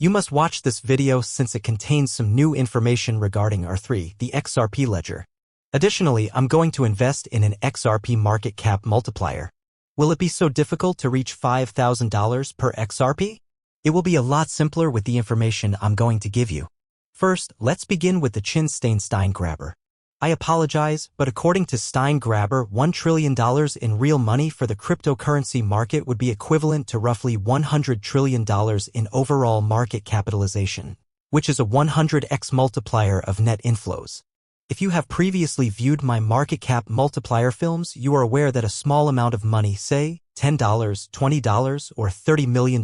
You must watch this video since it contains some new information regarding R3, the XRP ledger. Additionally, I'm going to invest in an XRP market cap multiplier. Will it be so difficult to reach $5,000 per XRP? It will be a lot simpler with the information I'm going to give you. First, let's begin with the Stein grabber. I apologize, but according to Stein grabber, $1 trillion in real money for the cryptocurrency market would be equivalent to roughly $100 trillion in overall market capitalization, which is a 100x multiplier of net inflows. If you have previously viewed my market cap multiplier films, you are aware that a small amount of money, say $10, $20, or $30 million,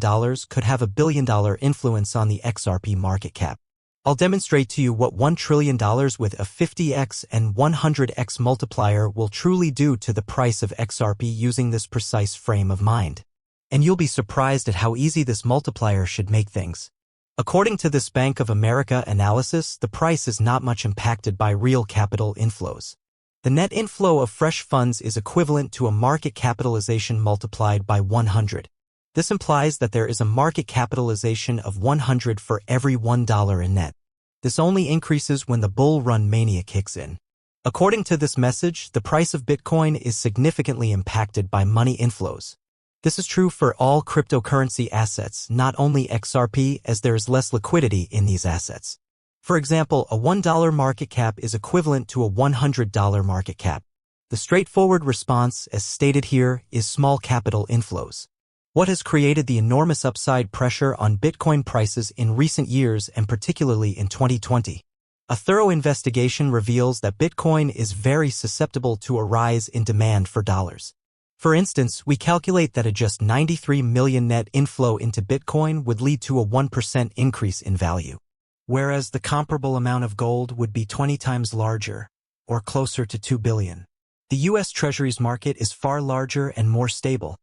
could have a billion-dollar influence on the XRP market cap. I'll demonstrate to you what $1 trillion with a 50x and 100x multiplier will truly do to the price of XRP using this precise frame of mind. And you'll be surprised at how easy this multiplier should make things. According to this Bank of America analysis, the price is not much impacted by real capital inflows. The net inflow of fresh funds is equivalent to a market capitalization multiplied by 100. This implies that there is a market capitalization of 100 for every $1 in net. This only increases when the bull run mania kicks in. According to this message, the price of Bitcoin is significantly impacted by money inflows. This is true for all cryptocurrency assets, not only XRP, as there is less liquidity in these assets. For example, a $1 market cap is equivalent to a $100 market cap. The straightforward response, as stated here, is small capital inflows. What has created the enormous upside pressure on Bitcoin prices in recent years and particularly in 2020? A thorough investigation reveals that Bitcoin is very susceptible to a rise in demand for dollars. For instance, we calculate that a just 93 million net inflow into Bitcoin would lead to a 1% increase in value, whereas the comparable amount of gold would be 20 times larger, or closer to 2 billion. The U.S. Treasuries market is far larger and more stable,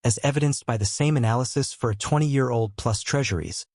as evidenced by the same analysis for 20-year-old plus Treasuries,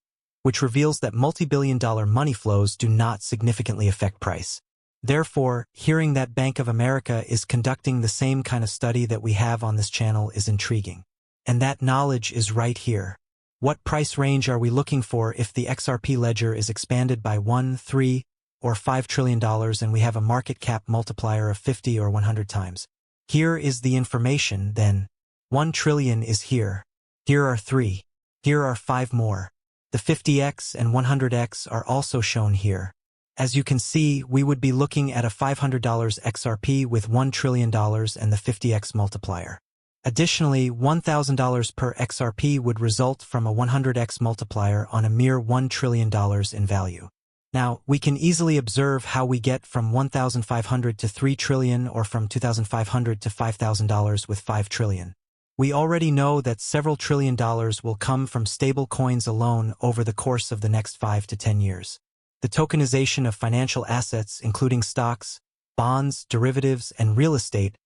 which reveals that multi-billion-dollar money flows do not significantly affect price. Therefore, hearing that Bank of America is conducting the same kind of study that we have on this channel is intriguing. And that knowledge is right here. What price range are we looking for if the XRP ledger is expanded by $1, $3, or $5 trillion and we have a market cap multiplier of 50 or 100 times? Here is the information, then. 1 trillion is here. Here are 3. Here are 5 more. The 50x and 100x are also shown here. As you can see, we would be looking at a $500 XRP with $1 trillion and the 50x multiplier. Additionally, $1,000 per XRP would result from a 100x multiplier on a mere $1 trillion in value. Now, we can easily observe how we get from $1,500 to $3 trillion or from $2,500 to $5,000 with 5 trillion. We already know that several $1 trillion will come from stable coins alone over the course of the next 5 to 10 years. The tokenization of financial assets, including stocks, bonds, derivatives, and real estate,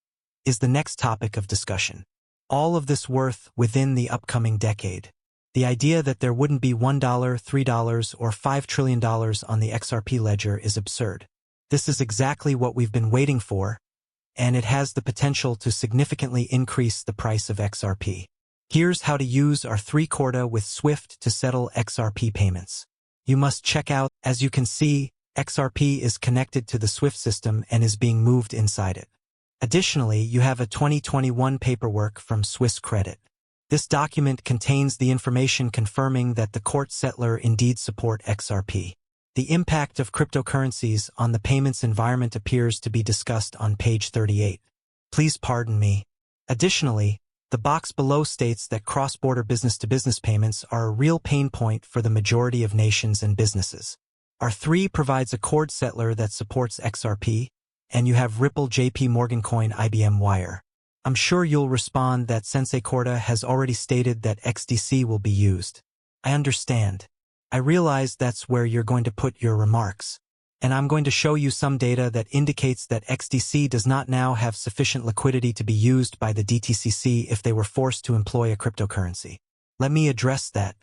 is the next topic of discussion. All of this worth within the upcoming decade. The idea that there wouldn't be $1, $3, or $5 trillion on the XRP ledger is absurd. This is exactly what we've been waiting for, and it has the potential to significantly increase the price of XRP. Here's how to use our 3-Corda with Swift to settle XRP payments. You must check out, as you can see, XRP is connected to the Swift system and is being moved inside it. Additionally, you have a 2021 paperwork from Swiss Credit. This document contains the information confirming that the court settler indeed support XRP. The impact of cryptocurrencies on the payments environment appears to be discussed on page 38. Please pardon me. Additionally, the box below states that cross-border business-to-business payments are a real pain point for the majority of nations and businesses. R3 provides a cord settler that supports XRP, and you have Ripple, JP Morgan Coin, IBM Wire. I'm sure you'll respond that Sensei Corda has already stated that XDC will be used. I understand. I realize that's where you're going to put your remarks. And I'm going to show you some data that indicates that XDC does not now have sufficient liquidity to be used by the DTCC if they were forced to employ a cryptocurrency. Let me address that.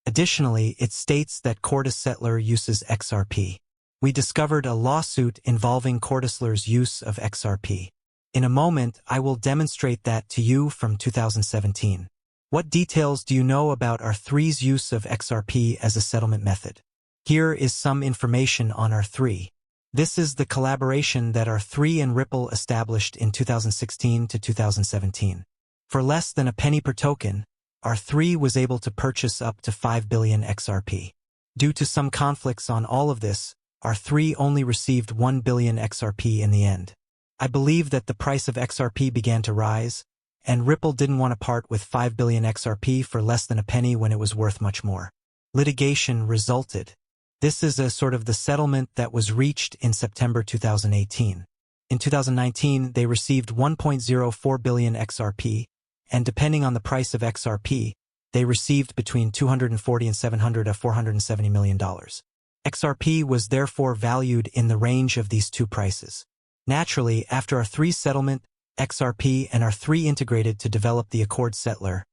Additionally, it states that Corda Settler uses XRP. We discovered a lawsuit involving Cordasettler's use of XRP. In a moment, I will demonstrate that to you from 2017. What details do you know about R3's use of XRP as a settlement method? Here is some information on R3. This is the collaboration that R3 and Ripple established in 2016 to 2017. For less than a penny per token, R3 was able to purchase up to 5 billion XRP. Due to some conflicts on all of this, R3 only received 1 billion XRP in the end. I believe that the price of XRP began to rise, and Ripple didn't want to part with 5 billion XRP for less than a penny when it was worth much more. Litigation resulted. This is a sort of the settlement that was reached in September 2018. In 2019, they received 1.04 billion XRP, and depending on the price of XRP, they received between $240 and $700 to $470 million. XRP was therefore valued in the range of these two prices. Naturally, after R3's settlement, XRP and R3 integrated to develop the Accord Settler,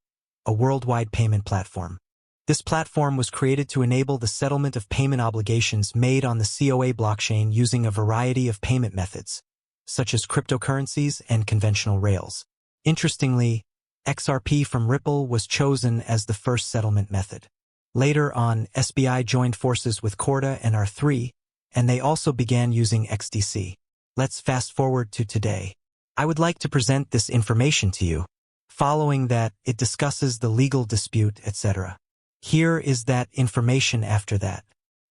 a worldwide payment platform. This platform was created to enable the settlement of payment obligations made on the COA blockchain using a variety of payment methods, such as cryptocurrencies and conventional rails. Interestingly, XRP from Ripple was chosen as the first settlement method. Later on, SBI joined forces with Corda and R3, and they also began using XDC. Let's fast forward to today. I would like to present this information to you. Following that, it discusses the legal dispute, etc. Here is that information after that.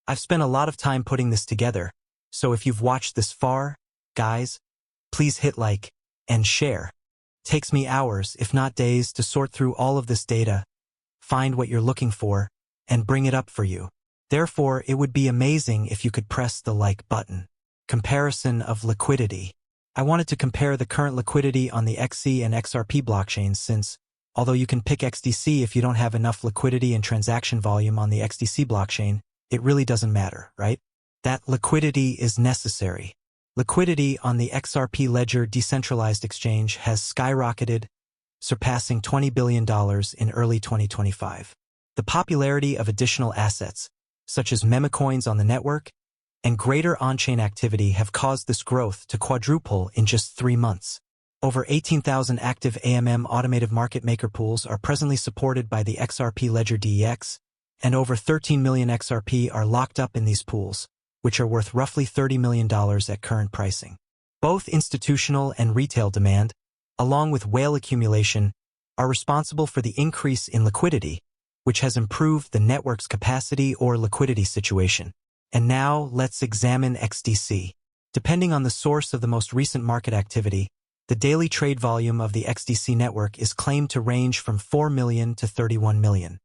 I've spent a lot of time putting this together, so if you've watched this far, guys, please hit like and share. Takes me hours, if not days, to sort through all of this data, find what you're looking for, and bring it up for you. Therefore, it would be amazing if you could press the like button. Comparison of liquidity. I wanted to compare the current liquidity on the XC and XRP blockchains since, although you can pick XDC if you don't have enough liquidity and transaction volume on the XDC blockchain, it really doesn't matter, right? That liquidity is necessary. Liquidity on the XRP Ledger decentralized exchange has skyrocketed, surpassing $20 billion in early 2025. The popularity of additional assets, such as memecoins on the network, and greater on-chain activity have caused this growth to quadruple in just 3 months. Over 18,000 active AMM automated market maker pools are presently supported by the XRP Ledger DEX, and over 13 million XRP are locked up in these pools, which are worth roughly $30 million at current pricing. Both institutional and retail demand, along with whale accumulation, are responsible for the increase in liquidity, which has improved the network's capacity or liquidity situation. And now, let's examine XDC. Depending on the source of the most recent market activity, the daily trade volume of the XDC network is claimed to range from 4 million to 31 million.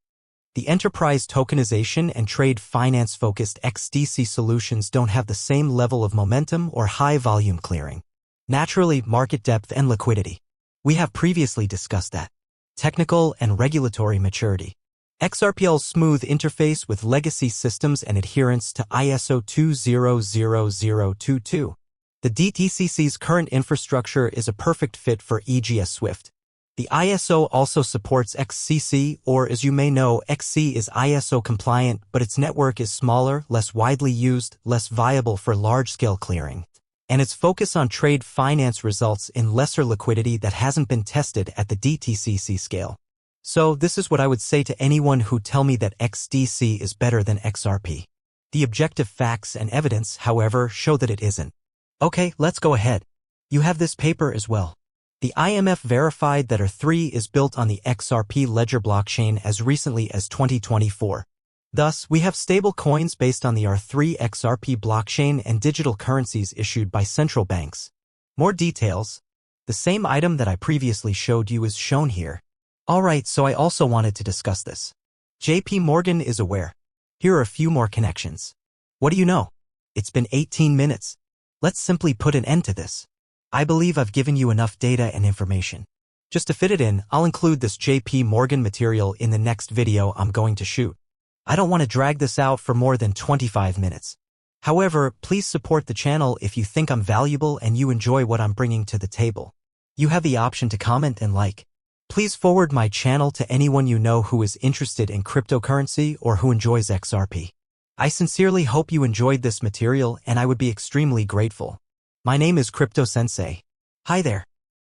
The enterprise tokenization and trade finance-focused XDC solutions don't have the same level of momentum or high-volume clearing. Naturally, market depth and liquidity. We have previously discussed that. Technical and regulatory maturity. XRPL's smooth interface with legacy systems and adherence to ISO 20022. The DTCC's current infrastructure is a perfect fit for EGS Swift. The ISO also supports XCC, or as you may know, XC is ISO compliant, but its network is smaller, less widely used, less viable for large-scale clearing. And its focus on trade finance results in lesser liquidity that hasn't been tested at the DTCC scale. So this is what I would say to anyone who tell me that XDC is better than XRP. The objective facts and evidence, however, show that it isn't. Okay, let's go ahead. You have this paper as well. The IMF verified that R3 is built on the XRP Ledger blockchain as recently as 2024. Thus, we have stable coins based on the R3 XRP blockchain and digital currencies issued by central banks. More details. The same item that I previously showed you is shown here. Alright, so I also wanted to discuss this. JP Morgan is aware. Here are a few more connections. What do you know? It's been 18 minutes. Let's simply put an end to this. I believe I've given you enough data and information. Just to fit it in, I'll include this JP Morgan material in the next video I'm going to shoot. I don't want to drag this out for more than 25 minutes. However, please support the channel if you think I'm valuable and you enjoy what I'm bringing to the table. You have the option to comment and like. Please forward my channel to anyone you know who is interested in cryptocurrency or who enjoys XRP. I sincerely hope you enjoyed this material and I would be extremely grateful. My name is Crypto Sensei. Hi there.